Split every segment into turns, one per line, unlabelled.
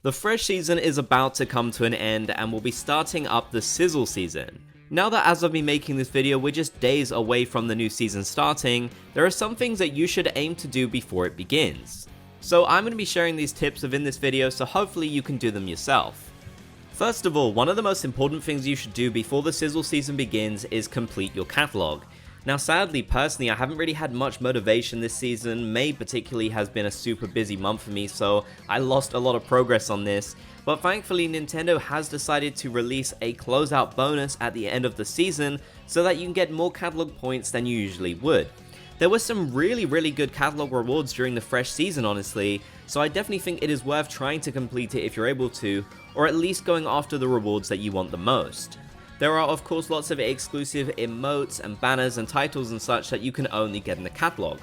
The fresh season is about to come to an end and we'll be starting up the Sizzle season. Now that as of me making this video we're just days away from the new season starting, there are some things that you should aim to do before it begins. So I'm going to be sharing these tips within this video, so hopefully you can do them yourself. First of all, one of the most important things you should do before the Sizzle season begins is complete your catalog. Now sadly, personally, I haven't really had much motivation this season. May particularly has been a super busy month for me, so I lost a lot of progress on this. But thankfully, Nintendo has decided to release a closeout bonus at the end of the season so that you can get more catalog points than you usually would. There were some really good catalog rewards during the fresh season, honestly, so I definitely think it is worth trying to complete it if you're able to, or at least going after the rewards that you want the most. There are of course lots of exclusive emotes and banners and titles and such that you can only get in the catalog.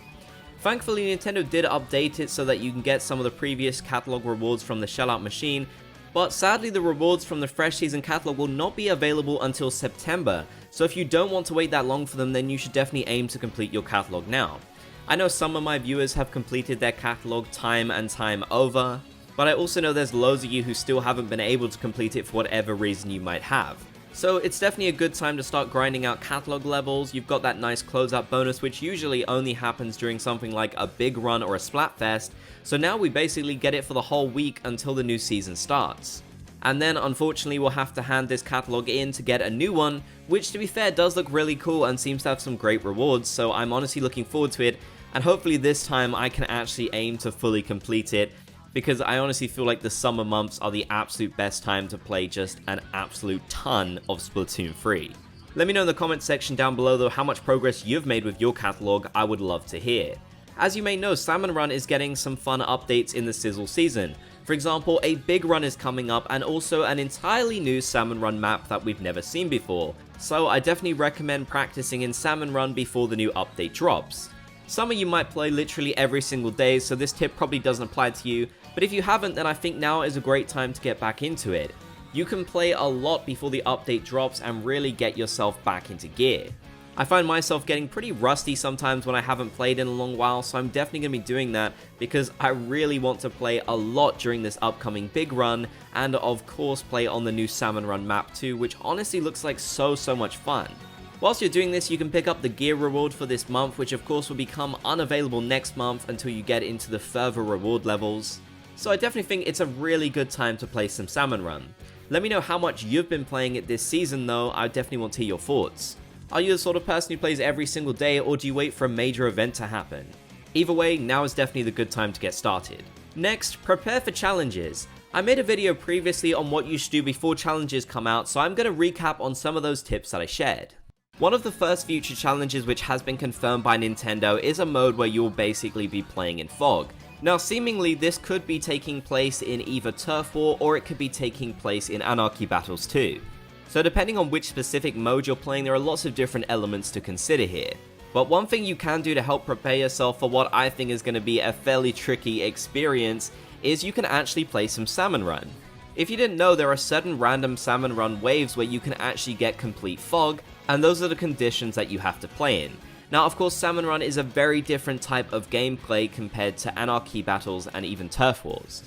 Thankfully, Nintendo did update it so that you can get some of the previous catalog rewards from the Shellout machine, but sadly the rewards from the fresh season catalog will not be available until September, so if you don't want to wait that long for them, then you should definitely aim to complete your catalog now. I know some of my viewers have completed their catalog time and time over, but I also know there's loads of you who still haven't been able to complete it for whatever reason you might have. So it's definitely a good time to start grinding out catalog levels. You've got that nice closeout bonus which usually only happens during something like a big run or a Splatfest, so now we basically get it for the whole week until the new season starts. And then unfortunately we'll have to hand this catalog in to get a new one, which to be fair does look really cool and seems to have some great rewards, so I'm honestly looking forward to it, and hopefully this time I can actually aim to fully complete it, because I honestly feel like the summer months are the absolute best time to play just an absolute ton of Splatoon 3. Let me know in the comments section down below though how much progress you've made with your catalog. I would love to hear. As you may know, Salmon Run is getting some fun updates in the Sizzle season. For example, a big run is coming up and also an entirely new Salmon Run map that we've never seen before, so I definitely recommend practicing in Salmon Run before the new update drops. Some of you might play literally every single day, so this tip probably doesn't apply to you, but if you haven't, then I think now is a great time to get back into it. You can play a lot before the update drops and really get yourself back into gear. I find myself getting pretty rusty sometimes when I haven't played in a long while, so I'm definitely going to be doing that because I really want to play a lot during this upcoming big run, and of course play on the new Salmon Run map too, which honestly looks like so much fun. Whilst you're doing this, you can pick up the gear reward for this month, which of course will become unavailable next month until you get into the further reward levels. So I definitely think it's a really good time to play some Salmon Run. Let me know how much you've been playing it this season though, I definitely want to hear your thoughts. Are you the sort of person who plays every single day, or do you wait for a major event to happen? Either way, now is definitely the good time to get started. Next, prepare for challenges. I made a video previously on what you should do before challenges come out, so I'm going to recap on some of those tips that I shared. One of the first future challenges which has been confirmed by Nintendo is a mode where you'll basically be playing in fog. Now seemingly this could be taking place in either Turf War or it could be taking place in Anarchy Battles too. So depending on which specific mode you're playing, there are lots of different elements to consider here. But one thing you can do to help prepare yourself for what I think is going to be a fairly tricky experience is you can actually play some Salmon Run. If you didn't know, there are certain random Salmon Run waves where you can actually get complete fog, and those are the conditions that you have to play in. Now of course Salmon Run is a very different type of gameplay compared to Anarchy Battles and even Turf Wars.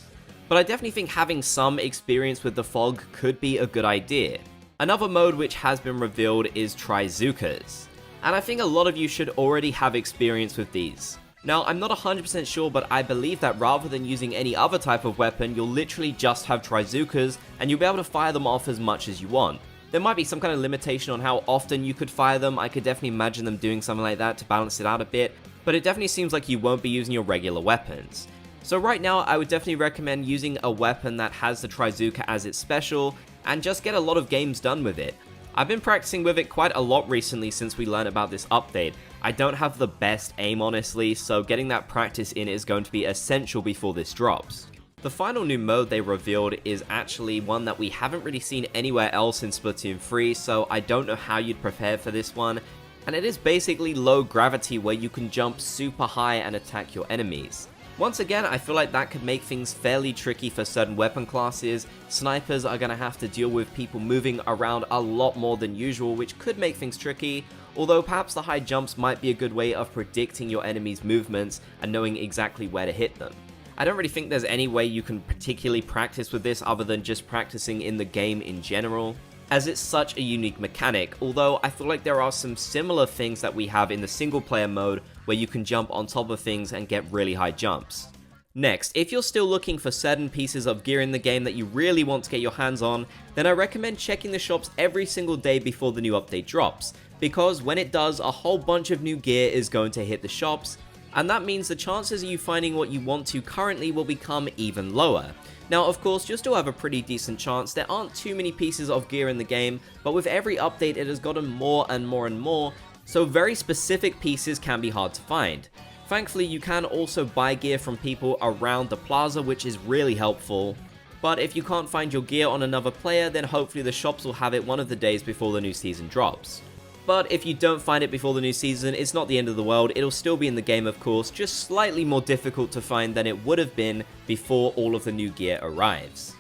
But I definitely think having some experience with the fog could be a good idea. Another mode which has been revealed is Trizookas, and I think a lot of you should already have experience with these. Now I'm not 100% sure, but I believe that rather than using any other type of weapon, you'll literally just have Trizookas and you'll be able to fire them off as much as you want. There might be some kind of limitation on how often you could fire them. I could definitely imagine them doing something like that to balance it out a bit, but it definitely seems like you won't be using your regular weapons. So right now I would definitely recommend using a weapon that has the Trizooka as its special, and just get a lot of games done with it. I've been practicing with it quite a lot recently since we learned about this update. I don't have the best aim honestly, so getting that practice in is going to be essential before this drops. The final new mode they revealed is actually one that we haven't really seen anywhere else in Splatoon 3, so I don't know how you'd prepare for this one, and it is basically low gravity where you can jump super high and attack your enemies. Once again, I feel like that could make things fairly tricky for certain weapon classes. Snipers are going to have to deal with people moving around a lot more than usual, which could make things tricky, although perhaps the high jumps might be a good way of predicting your enemy's movements and knowing exactly where to hit them. I don't really think there's any way you can particularly practice with this other than just practicing in the game in general, as it's such a unique mechanic, although I feel like there are some similar things that we have in the single player mode where you can jump on top of things and get really high jumps. Next, if you're still looking for certain pieces of gear in the game that you really want to get your hands on, then I recommend checking the shops every single day before the new update drops, because when it does, a whole bunch of new gear is going to hit the shops, and that means the chances of you finding what you want to currently will become even lower. Now, of course, you'll still have a pretty decent chance. There aren't too many pieces of gear in the game, but with every update it has gotten more and more and more, so very specific pieces can be hard to find. Thankfully, you can also buy gear from people around the plaza, which is really helpful. But if you can't find your gear on another player, then hopefully the shops will have it one of the days before the new season drops. But if you don't find it before the new season, it's not the end of the world. It'll still be in the game, of course, just slightly more difficult to find than it would have been before all of the new gear arrives.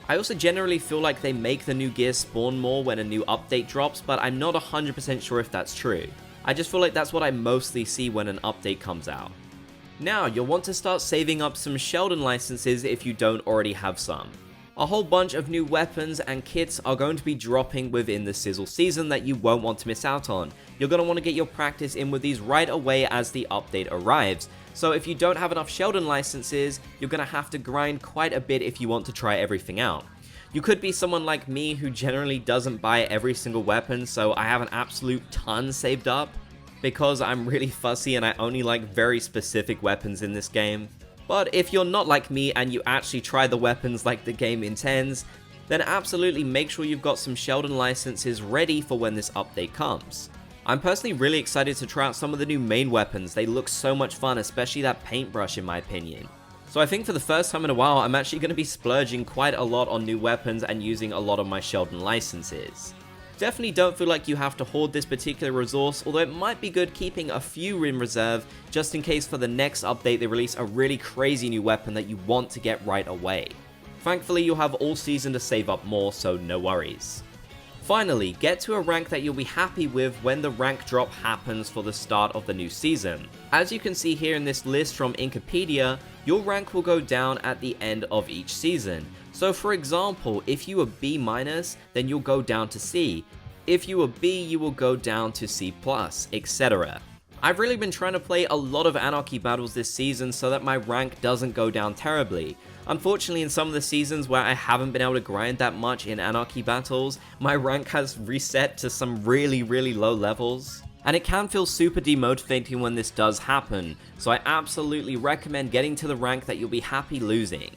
I also generally feel like they make the new gear spawn more when a new update drops, but I'm not 100% sure if that's true. I just feel like that's what I mostly see when an update comes out. Now, you'll want to start saving up some Sheldon licenses if you don't already have some. A whole bunch of new weapons and kits are going to be dropping within the Sizzle season that you won't want to miss out on. You're going to want to get your practice in with these right away as the update arrives. So if you don't have enough Sheldon licenses, you're going to have to grind quite a bit if you want to try everything out. You could be someone like me who generally doesn't buy every single weapon, so I have an absolute ton saved up, because I'm really fussy and I only like very specific weapons in this game. But if you're not like me and you actually try the weapons like the game intends, then absolutely make sure you've got some Sheldon licenses ready for when this update comes. I'm personally really excited to try out some of the new main weapons. They look so much fun, especially that paintbrush in my opinion. So I think for the first time in a while, I'm actually going to be splurging quite a lot on new weapons and using a lot of my Sheldon licenses. Definitely don't feel like you have to hoard this particular resource, although it might be good keeping a few in reserve just in case for the next update they release a really crazy new weapon that you want to get right away. Thankfully, you'll have all season to save up more, so no worries. Finally, get to a rank that you'll be happy with when the rank drop happens for the start of the new season. As you can see here in this list from Incopedia, your rank will go down at the end of each season. So for example, if you were B-, then you'll go down to C. If you were B, you will go down to C+, etc. I've really been trying to play a lot of Anarchy battles this season so that my rank doesn't go down terribly. Unfortunately, in some of the seasons where I haven't been able to grind that much in Anarchy battles, my rank has reset to some really low levels. And it can feel super demotivating when this does happen, so I absolutely recommend getting to the rank that you'll be happy losing.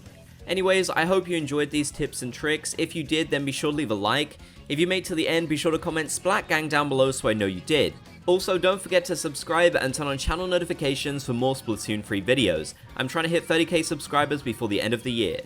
Anyways, I hope you enjoyed these tips and tricks. If you did, then be sure to leave a like. If you made it to the end, be sure to comment Splat Gang down below so I know you did. Also, don't forget to subscribe and turn on channel notifications for more Splatoon free videos. I'm trying to hit 30k subscribers before the end of the year.